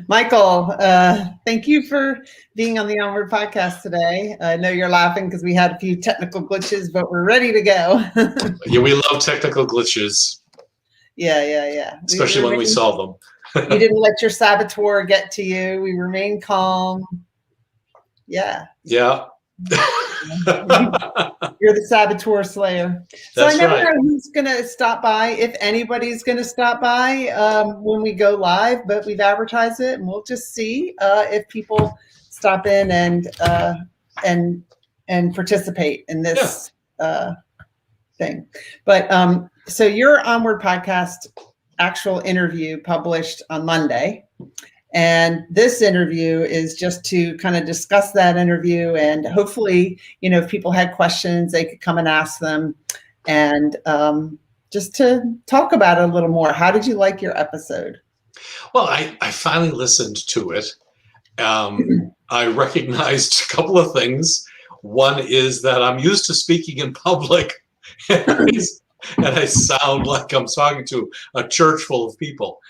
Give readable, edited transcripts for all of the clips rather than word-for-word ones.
Michael, thank you for being on the Onward podcast today. I know you're laughing because we had a few technical glitches, but we're ready to go. Yeah, we love technical glitches. Yeah. Especially when we solve them. You didn't let your saboteur get to you. We remained calm. Yeah. Yeah. You're the Saboteur Slayer. So That's I never right. know who's going to stop by, if anybody's going to stop by when we go live, but we've advertised it, and we'll just see if people stop in and participate in this thing. But so your Onward podcast actual interview published on Monday. And this interview is just to kind of discuss that interview, and hopefully, if people had questions, they could come and ask them, and just to talk about it a little more. How did you like your episode? Well, I finally listened to it. I recognized a couple of things. One is that I'm used to speaking in public, and I sound like I'm talking to a church full of people.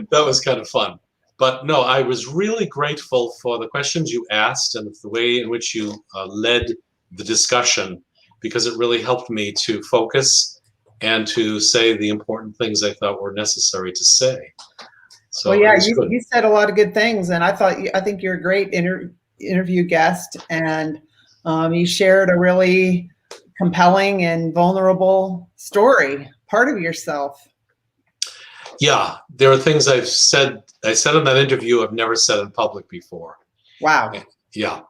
That was kind of fun. But no, I was really grateful for the questions you asked and the way in which you led the discussion, because it really helped me to focus and to say the important things I thought were necessary to say. So well, yeah, you said a lot of good things, and I think you're a great interview guest, and you shared a really compelling and vulnerable story, part of yourself. Yeah, there are things I said in that interview I've never said in public before. Wow. Yeah.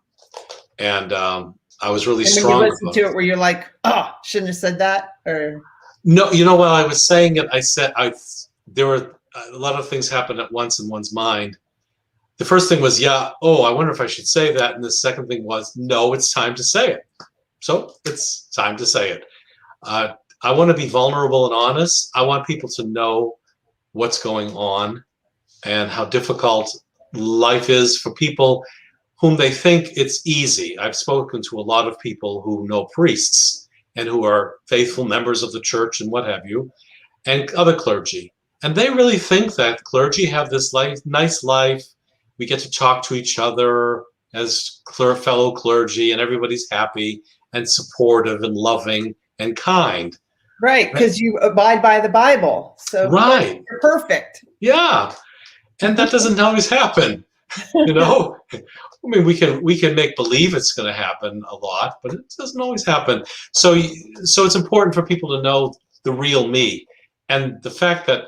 And I was really strong. When you listened to it, were you like, oh, shouldn't have said that? Or no, while I was saying it, I said there were a lot of things happen at once in one's mind. The first thing was, I wonder if I should say that. And the second thing was, no, it's time to say it. So it's time to say it. I want to be vulnerable and honest. I want people to know what's going on and how difficult life is for people whom they think it's easy. I've spoken to a lot of people who know priests and who are faithful members of the church and what have you, and other clergy. And they really think that clergy have this nice life. We get to talk to each other as fellow clergy, and everybody's happy and supportive and loving and kind. Right, because you abide by the Bible. So right. You're perfect. Yeah. And that doesn't always happen. I mean, we can make believe it's going to happen a lot, but it doesn't always happen. So it's important for people to know the real me, and the fact that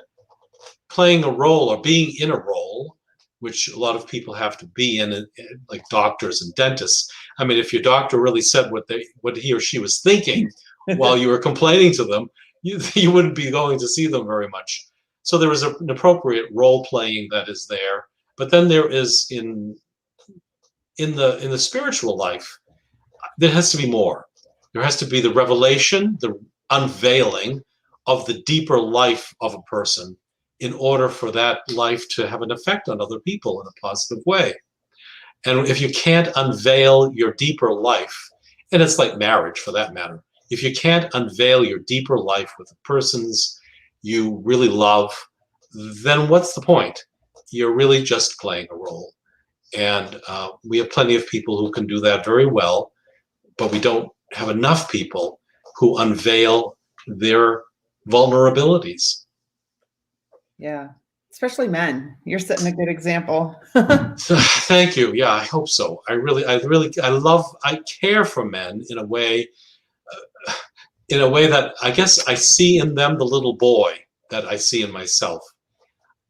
playing a role or being in a role, which a lot of people have to be in, like doctors and dentists. I mean, if your doctor really said what he or she was thinking while you were complaining to them, you wouldn't be going to see them very much. So there is an appropriate role playing that is there. But then there is in the spiritual life, there has to be more. There has to be the revelation, the unveiling of the deeper life of a person, in order for that life to have an effect on other people in a positive way. And if you can't unveil your deeper life, and it's like marriage for that matter, if you can't unveil your deeper life with the persons you really love, then what's the point? You're really just playing a role. And we have plenty of people who can do that very well, but we don't have enough people who unveil their vulnerabilities. Yeah, especially men. You're setting a good example. Thank you. Yeah, I hope so. I care for men in a way that I guess I see in them the little boy that I see in myself.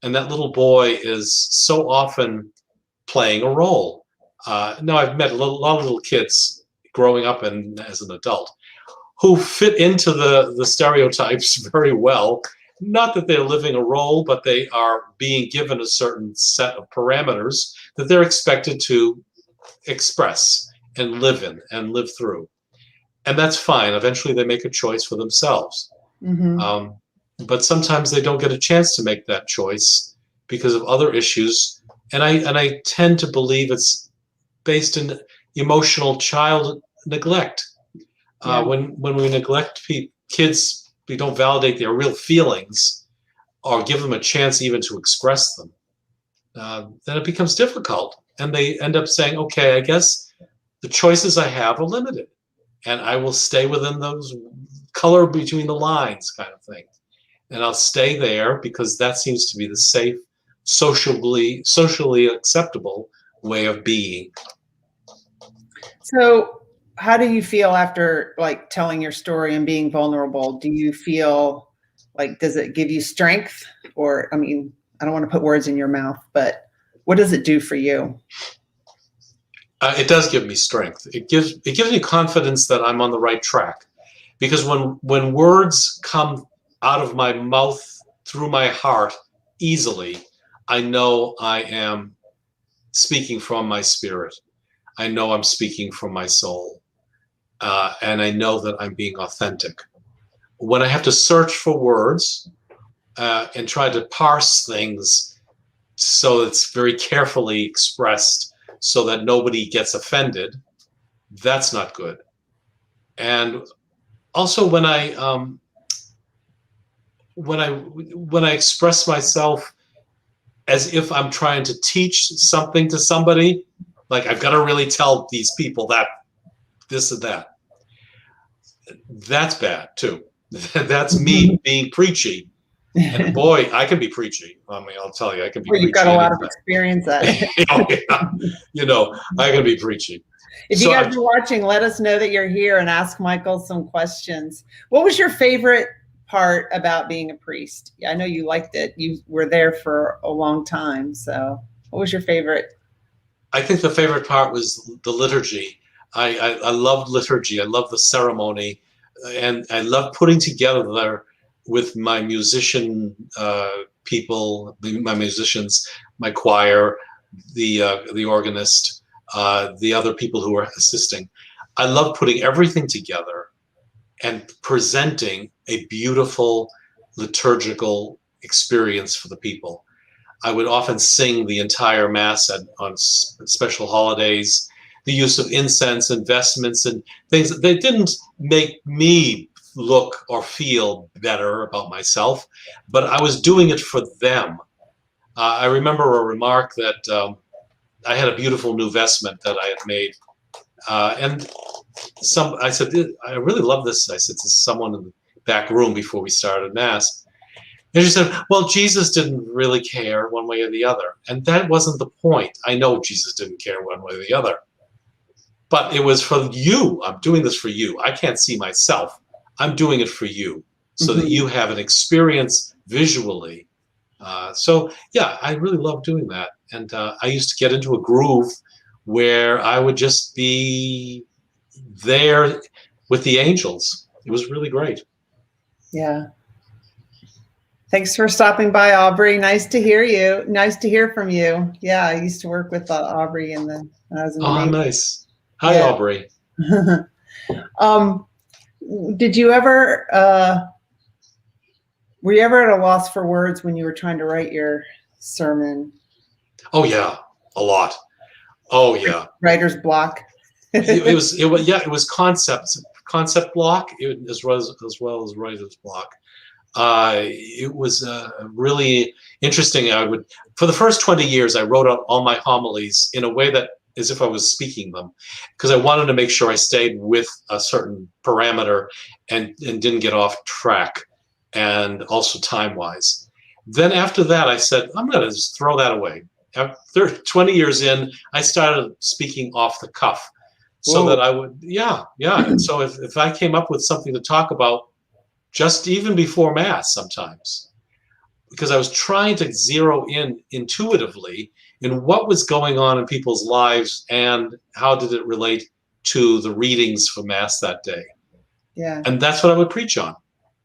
And that little boy is so often playing a role. Now, I've met a lot of little kids growing up as an adult who fit into the stereotypes very well. Not that they're living a role, but they are being given a certain set of parameters that they're expected to express and live in and live through. And that's fine. Eventually they make a choice for themselves. Mm-hmm. But sometimes they don't get a chance to make that choice because of other issues. And I tend to believe it's based in emotional child neglect. When we neglect kids, we don't validate their real feelings. or give them a chance even to express them, then it becomes difficult. And they end up saying, okay, I guess the choices I have are limited, and I will stay within those color between the lines kind of thing. And I'll stay there because that seems to be the safe, socially acceptable way of being. So how do you feel after like telling your story and being vulnerable? Do you feel like, does it give you strength? Or, I mean, I don't want to put words in your mouth, but what does it do for you? It does give me strength. It gives me confidence that I'm on the right track, because when words come out of my mouth through my heart easily, I know I am speaking from my spirit. I know I'm speaking from my soul, and I know that I'm being authentic. When I have to search for words and try to parse things so it's very carefully expressed so that nobody gets offended, that's not good. And also when I express myself as if I'm trying to teach something to somebody, like I've got to really tell these people that this and that, that's bad too. That's me being preachy. And boy, I can be preachy. I mean, I'll tell you, I can be preachy. You've got a lot of experience at it. Oh, yeah. You know, I can be preachy. If you guys are watching, let us know that you're here and ask Michael some questions. What was your favorite part about being a priest? I know you liked it. You were there for a long time. So what was your favorite? I think the favorite part was the liturgy. I loved liturgy. I loved the ceremony. And I loved putting together with my musician people, my musicians, my choir, the organist, the other people who were assisting. I love putting everything together and presenting a beautiful liturgical experience for the people. I would often sing the entire Mass on special holidays, the use of incense and vestments and things. They didn't make me look or feel better about myself, but I was doing it for them. I remember a remark that I had a beautiful new vestment that I had made, and I said, I really love this. I said to someone in the back room before we started Mass, and she said, well, Jesus didn't really care one way or the other. And that wasn't the point. I know Jesus didn't care one way or the other, but it was for you. I'm doing this for you. I can't see myself. I'm doing it for you so that you have an experience visually. So yeah, I really love doing that. And I used to get into a groove where I would just be there with the angels. It was really great. Yeah. Thanks for stopping by, Aubrey. Nice to hear you. Nice to hear from you. Yeah, I used to work with Aubrey when I was in the Navy. Nice. Hi, yeah. Aubrey. Did you ever, were you ever at a loss for words when you were trying to write your sermon? Oh yeah, a lot. Oh yeah. Writer's block. it was concept block as well as writer's block. It was really interesting. For the first 20 years, I wrote out all my homilies in a way that as if I was speaking them, because I wanted to make sure I stayed with a certain parameter and didn't get off track, and also time-wise. Then after that, I said, I'm going to just throw that away. After 20 years in, I started speaking off the cuff, so that I would, yeah. And so if I came up with something to talk about, just even before Mass sometimes, because I was trying to zero in intuitively in what was going on in people's lives and how did it relate to the readings for Mass that day. Yeah. And that's what I would preach on,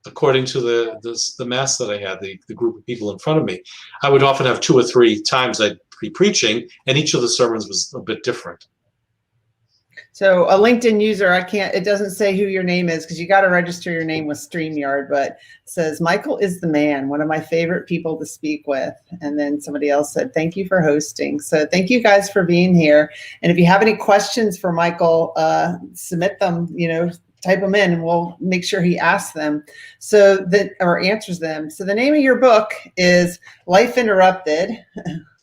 according to the Mass that I had, the group of people in front of me. I would often have 2 or 3 times I'd be preaching, and each of the sermons was a bit different. So a LinkedIn user, it doesn't say who your name is because you got to register your name with StreamYard, but it says, Michael is the man, one of my favorite people to speak with. And then somebody else said, thank you for hosting. So thank you guys for being here. And if you have any questions for Michael, submit them, type them in, and we'll make sure he asks them or answers them. So the name of your book is Life Interrupted.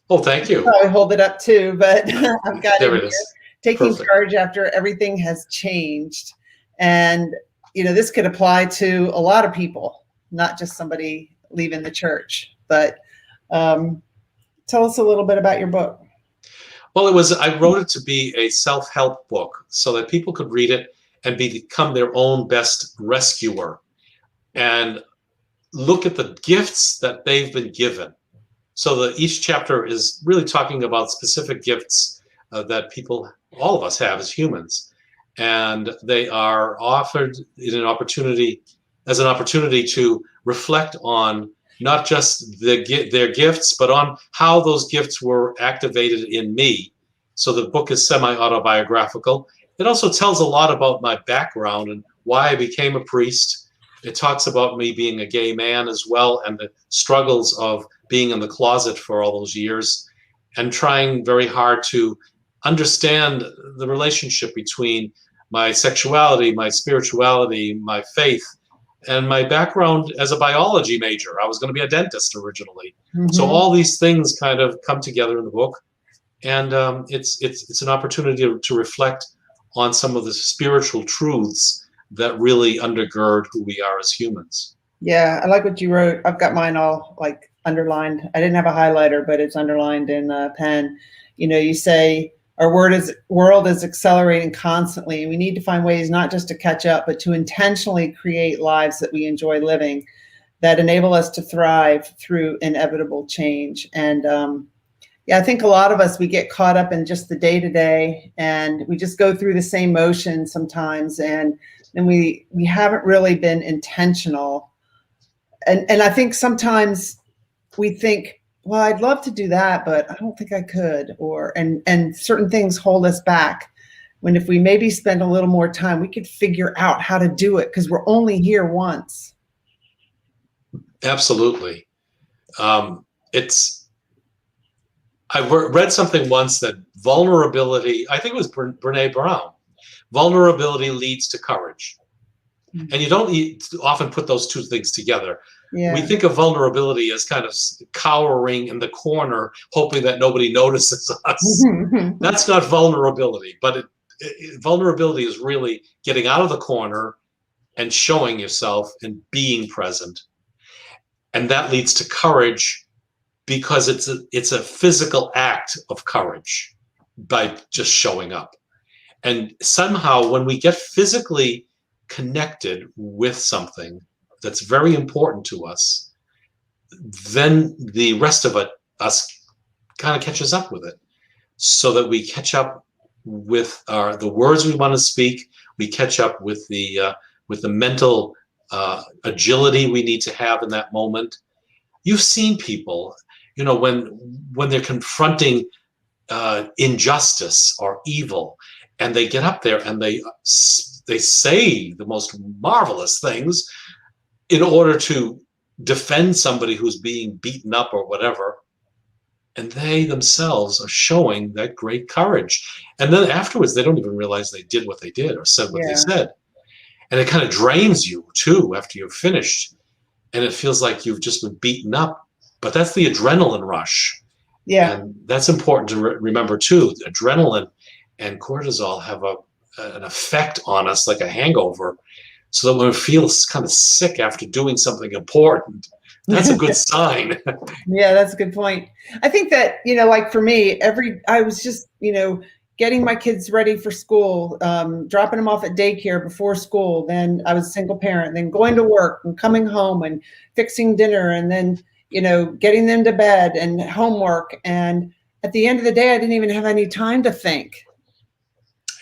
Oh, thank you. Probably hold it up too, but I've got There it it is. here. Taking Perfect. charge after everything has changed. And, this could apply to a lot of people, not just somebody leaving the church. But tell us a little bit about your book. Well, I wrote it to be a self-help book so that people could read it and become their own best rescuer and look at the gifts that they've been given. So that each chapter is really talking about specific gifts that all of us have as humans. And they are offered as an opportunity to reflect on not just their gifts, but on how those gifts were activated in me. So the book is semi-autobiographical. It also tells a lot about my background and why I became a priest. It talks about me being a gay man as well, and the struggles of being in the closet for all those years, and trying very hard to understand the relationship between my sexuality, my spirituality, my faith, and my background as a biology major. I was going to be a dentist originally. Mm-hmm. So all these things kind of come together in the book, and it's an opportunity to reflect on some of the spiritual truths that really undergird who we are as humans. Yeah, I like what you wrote. I've got mine all like underlined. I didn't have a highlighter, but it's underlined in pen. You say our world is accelerating constantly, and we need to find ways not just to catch up, but to intentionally create lives that we enjoy living, that enable us to thrive through inevitable change. And I think a lot of us, we get caught up in just the day-to-day, and we just go through the same motions sometimes, and we haven't really been intentional. And I think sometimes we think, well, I'd love to do that, but I don't think I could, and certain things hold us back. When if we maybe spend a little more time, we could figure out how to do it, because we're only here once. Absolutely. I read something once that vulnerability, I think it was Brene Brown, vulnerability leads to courage. Mm-hmm. And you don't often put those two things together. Yeah. We think of vulnerability as kind of cowering in the corner, hoping that nobody notices us. Mm-hmm. That's not vulnerability, but vulnerability is really getting out of the corner and showing yourself and being present. And that leads to courage, because it's a physical act of courage by just showing up. And somehow when we get physically connected with something that's very important to us, then the rest of us kind of catches up with it, so that we catch up with the words we want to speak. We catch up with the mental agility we need to have in that moment. You've seen people, when they're confronting injustice or evil, and they get up there and they say the most marvelous things in order to defend somebody who's being beaten up or whatever. And they themselves are showing that great courage. And then afterwards, they don't even realize they did what they did or said what they said. And it kind of drains you too after you're finished. And it feels like you've just been beaten up. But that's the adrenaline rush. Yeah. And that's important to remember too. Adrenaline and cortisol have an effect on us like a hangover. So that when we feel kind of sick after doing something important, that's a good sign. Yeah, that's a good point. I think that, like for me, I was just, getting my kids ready for school, dropping them off at daycare before school. Then I was a single parent, then going to work and coming home and fixing dinner, and then, getting them to bed and homework. And at the end of the day, I didn't even have any time to think.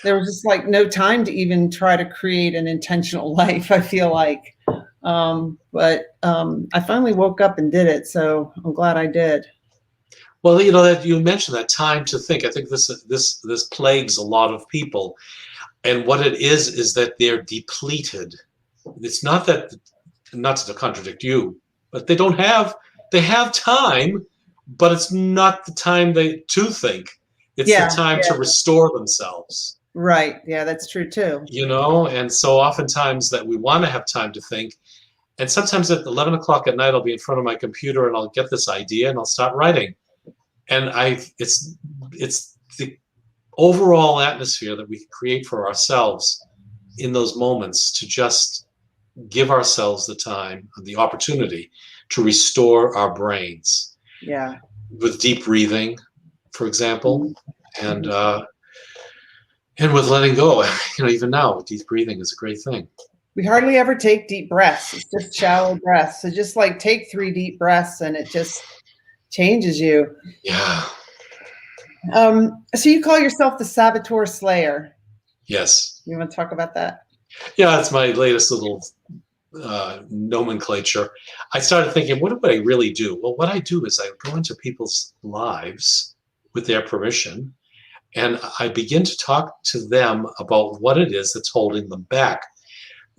There was just like no time to even try to create an intentional life, I feel like. But I finally woke up and did it. So I'm glad I did. Well, that you mentioned that time to think. I think this plagues a lot of people. And what it is that they're depleted. It's not to contradict you, but they have time, but it's not the time to think. It's the time to restore themselves. Right. Yeah, that's true too. And so oftentimes that we want to have time to think. And sometimes at 11 o'clock at night, I'll be in front of my computer and I'll get this idea and I'll start writing. And it's the overall atmosphere that we create for ourselves in those moments to just give ourselves the time and the opportunity to restore our brains. Yeah. With deep breathing, for example, and with letting go. Even now, deep breathing is a great thing. We hardly ever take deep breaths. It's just shallow breaths. So just like take 3 deep breaths and it just changes you. Yeah. So you call yourself the Saboteur Slayer. Yes. You want to talk about that? Yeah, that's my latest little nomenclature. I started thinking, what do I really do? Well, what I do is I go into people's lives with their permission, and I begin to talk to them about what it is that's holding them back.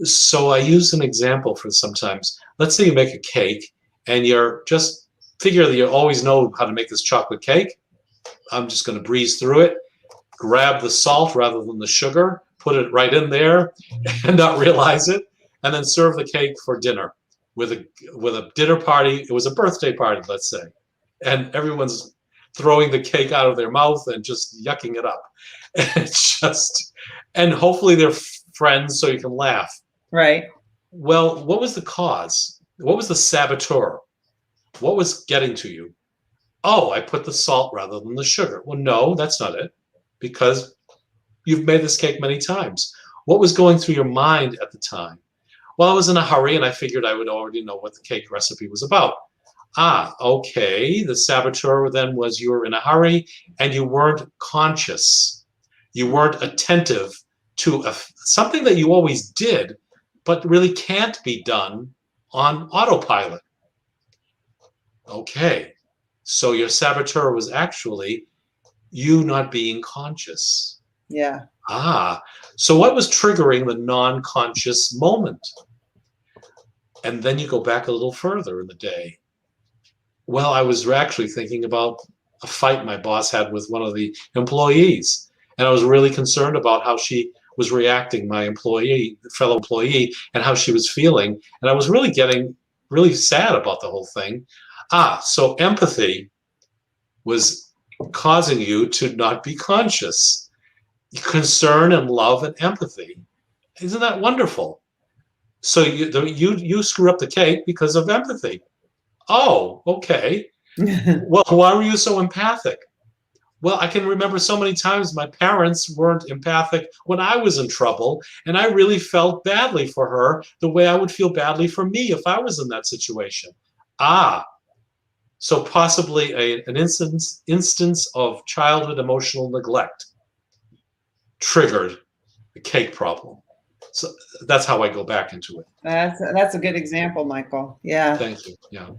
So I use an example for sometimes. Let's say you make a cake, and you're just figure that you always know how to make this chocolate cake. I'm just going to breeze through it, grab the salt rather than the sugar, put it right in there and not realize it, and then serve the cake for dinner with a dinner party. It was a birthday party, let's say, and everyone's throwing the cake out of their mouth and just yucking it up. And hopefully they're friends so you can laugh. Right. Well, what was the cause? What was the saboteur? What was getting to you? Oh, I put the salt rather than the sugar. Well, no, that's not it, because you've made this cake many times. What was going through your mind at the time? Well, I was in a hurry and I figured I would already know what the cake recipe was about. Okay. The saboteur then was you were in a hurry and you weren't conscious. You weren't attentive to something that you always did, but really can't be done on autopilot. Okay. So your saboteur was actually you not being conscious. Yeah. So what was triggering the non-conscious moment? And then you go back a little further in the day. Well, I was actually thinking about a fight my boss had with one of the employees. And I was really concerned about how she was reacting, my fellow employee, and how she was feeling. And I was really getting really sad about the whole thing. So empathy was causing you to not be conscious. Concern and love and empathy. Isn't that wonderful? So you screw up the cake because of empathy. Oh, okay. Well, why were you so empathic? Well, I can remember so many times my parents weren't empathic when I was in trouble, and I really felt badly for her the way I would feel badly for me if I was in that situation. So possibly an instance of childhood emotional neglect triggered the cake problem. So that's how I go back into it. That's a good example, Michael. Yeah. Thank you. Yeah.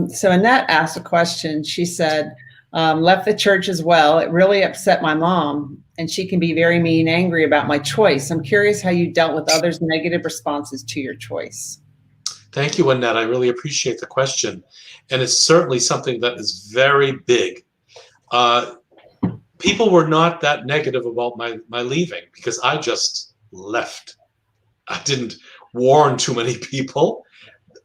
So Annette asked a question. She said, left the church as well. It really upset my mom, and she can be very mean, angry about my choice. I'm curious how you dealt with others' negative responses to your choice. Thank you, Annette. I really appreciate the question. And it's certainly something that is very big. People were not that negative about my leaving because I just left. I didn't warn too many people.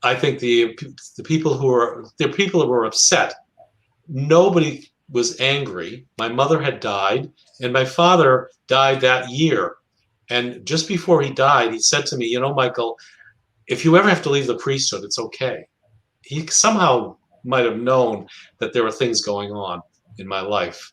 I think the people who were upset. Nobody was angry. My mother had died, and my father died that year. And just before he died, he said to me, Michael, if you ever have to leave the priesthood, it's okay. He somehow might have known that there were things going on in my life.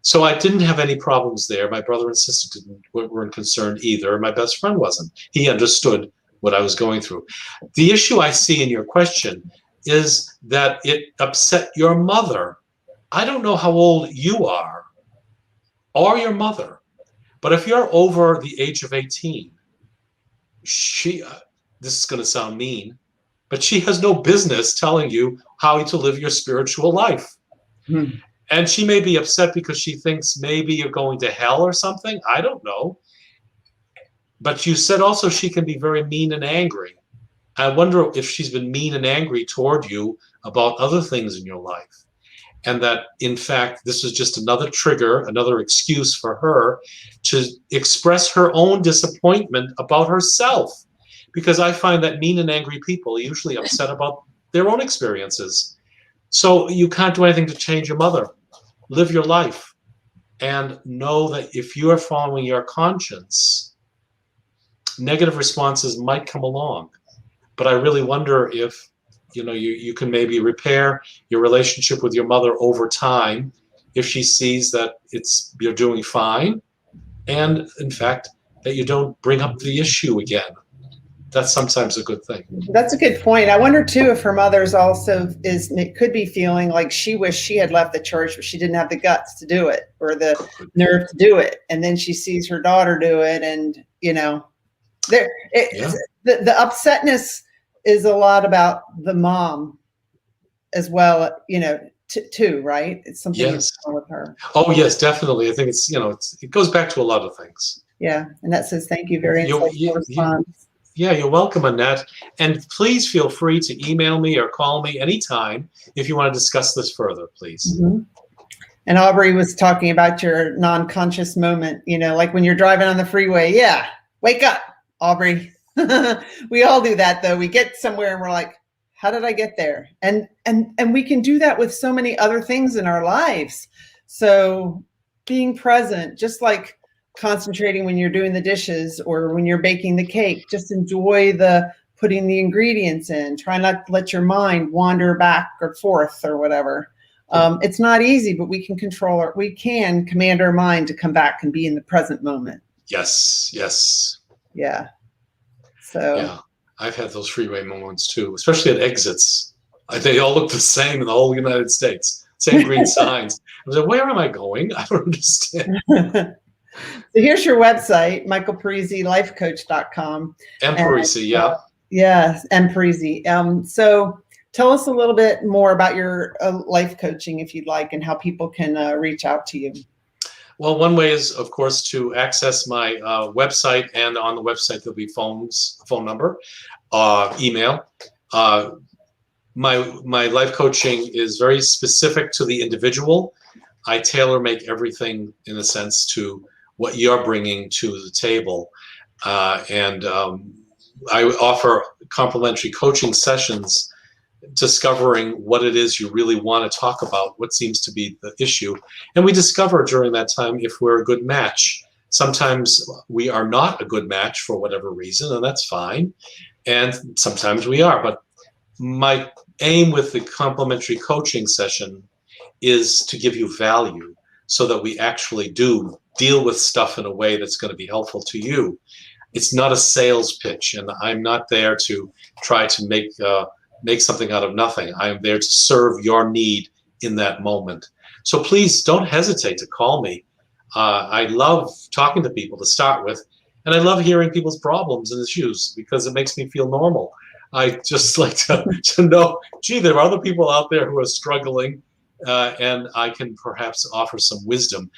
So I didn't have any problems there. My brother and sister weren't concerned either. My best friend wasn't. He understood what I was going through. The issue I see in your question is that it upset your mother. I don't know how old you are or your mother, but if you're over the age of 18, this is going to sound mean, but she has no business telling you how to live your spiritual life. And she may be upset because she thinks maybe you're going to hell or something. I don't know. But you said also she can be very mean and angry. I wonder if she's been mean and angry toward you about other things in your life. and that, in fact, this is just another trigger, another excuse for her to express her own disappointment about herself. Because I find that mean and angry people are usually upset about their own experiences. So you can't do anything to change your mother. Live your life and know that if you are following your conscience, negative responses might come along. But I really wonder if you can maybe repair your relationship with your mother over time if she sees that you're doing fine, and in fact that you don't bring up the issue again. That's sometimes a good thing. That's a good point. I wonder too if her mother's also could be feeling like she wished she had left the church, but she didn't have the guts to do it or the nerve to do it, and then she sees her daughter do it, and the upsetness is a lot about the mom as well, too, right? It's something yes. wrong with her. Oh yes, definitely. I think it goes back to a lot of things. Yeah, and that says thank you, very insightful response. Yeah, you're welcome, Annette. And please feel free to email me or call me anytime if you want to discuss this further, please. Mm-hmm. And Aubrey was talking about your non-conscious moment, like when you're driving on the freeway. Yeah, wake up, Aubrey. We all do that, though. We get somewhere and we're like, how did I get there? And we can do that with so many other things in our lives. So being present, just like concentrating when you're doing the dishes or when you're baking the cake, just enjoy putting the ingredients in. Try not to let your mind wander back or forth or whatever. It's not easy, but we can control it. We can command our mind to come back and be in the present moment. Yes. Yeah. So yeah, I've had those freeway moments too, especially at exits. They all look the same in the whole United States. Same green signs. I was like, where am I going? I don't understand. So here's your website, michaelparisilifecoach.com. Parisi, yeah. Yeah, Parisi. So tell us a little bit more about your life coaching, if you'd like, and how people can reach out to you. Well, one way is, of course, to access my website, and on the website there'll be phone number, email. My life coaching is very specific to the individual. I tailor-make everything, in a sense, to what you're bringing to the table. I offer complimentary coaching sessions discovering what it is you really want to talk about, what seems to be the issue. And we discover during that time if we're a good match. Sometimes we are not a good match for whatever reason, and that's fine. And sometimes we are. But my aim with the complimentary coaching session is to give you value so that we actually do deal with stuff in a way that's going to be helpful to you. It's not a sales pitch, and I'm not there to try to make something out of nothing. I am there to serve your need in that moment. So please don't hesitate to call me. I love talking to people to start with, and I love hearing people's problems and issues because it makes me feel normal. I just like to know, gee, there are other people out there who are struggling, and I can perhaps offer some wisdom.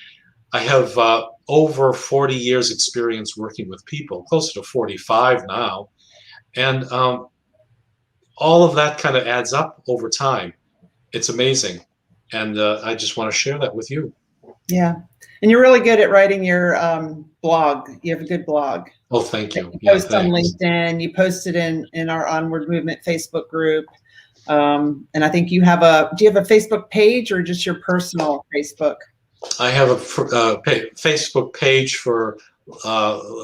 I have over 40 years experience working with people, closer to 45 now. And all of that kind of adds up over time. It's amazing. And I just want to share that with you. Yeah. And you're really good at writing your blog. You have a good blog. Oh, thank you. You post on LinkedIn. You posted in our Onward Movement Facebook group. And I think do you have a Facebook page or just your personal Facebook? I have a Facebook page for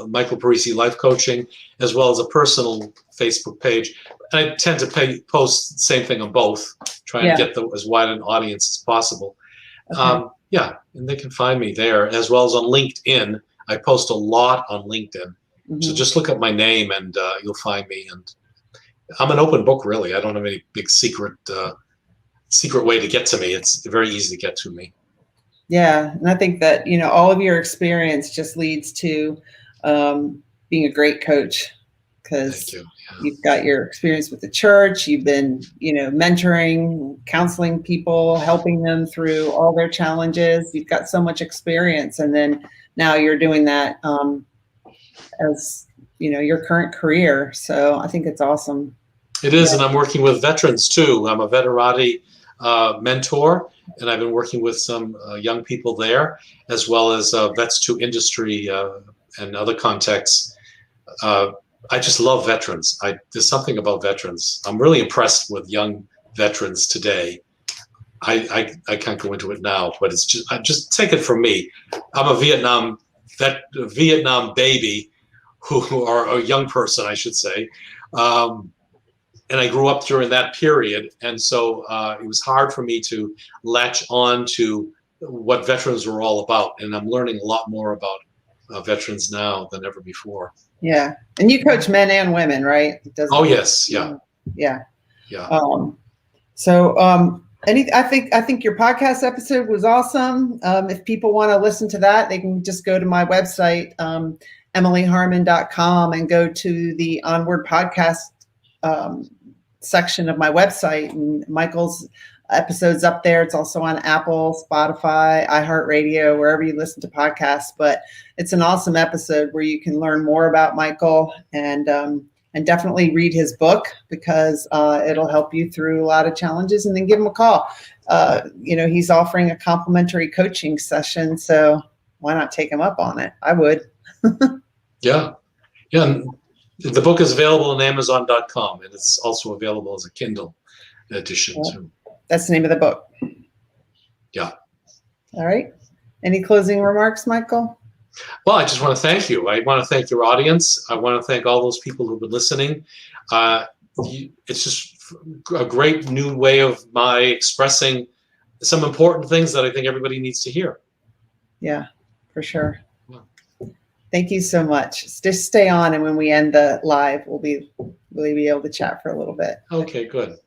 Michael Parisi Life Coaching, as well as a personal Facebook page. And I tend to post the same thing on both, trying to get as wide an audience as possible. Okay. And they can find me there, as well as on LinkedIn. I post a lot on LinkedIn. Mm-hmm. So just look up my name and you'll find me. And I'm an open book, really. I don't have any big secret way to get to me. It's very easy to get to me. Yeah, and I think that, all of your experience just leads to being a great coach, because you've got your experience with the church. You've been, mentoring, counseling people, helping them through all their challenges. You've got so much experience. And then now you're doing that as, your current career. So I think it's awesome. It is. And I'm working with veterans too. I'm a veterati mentor, and I've been working with some young people there, as well as vets to industry and other contexts. I just love veterans. There's something about veterans. I'm really impressed with young veterans today. I can't go into it now, but it's just take it from me. I'm a Vietnam baby, or a young person, I should say. And I grew up during that period, and so it was hard for me to latch on to what veterans were all about. And I'm learning a lot more about veterans now than ever before. Yeah, and you coach men and women, right? Oh yes, yeah, yeah. I think your podcast episode was awesome. If people want to listen to that, they can just go to my website, emilyharmon.com, and go to the Onward podcast section of my website, and Michael's episode's up there. It's also on Apple, Spotify, iHeartRadio, wherever you listen to podcasts. But it's an awesome episode where you can learn more about Michael, and definitely read his book, because it'll help you through a lot of challenges. And then give him a call. He's offering a complimentary coaching session, so why not take him up on it? I would. Yeah. And the book is available on Amazon.com, and it's also available as a Kindle edition too. That's the name of the book. Yeah. All right. Any closing remarks, Michael? Well, I just want to thank you. I want to thank your audience. I want to thank all those people who've been listening. It's just a great new way of my expressing some important things that I think everybody needs to hear. Yeah, for sure. Thank you so much. Just stay on, and when we end the live, we'll be able to chat for a little bit. Okay, good.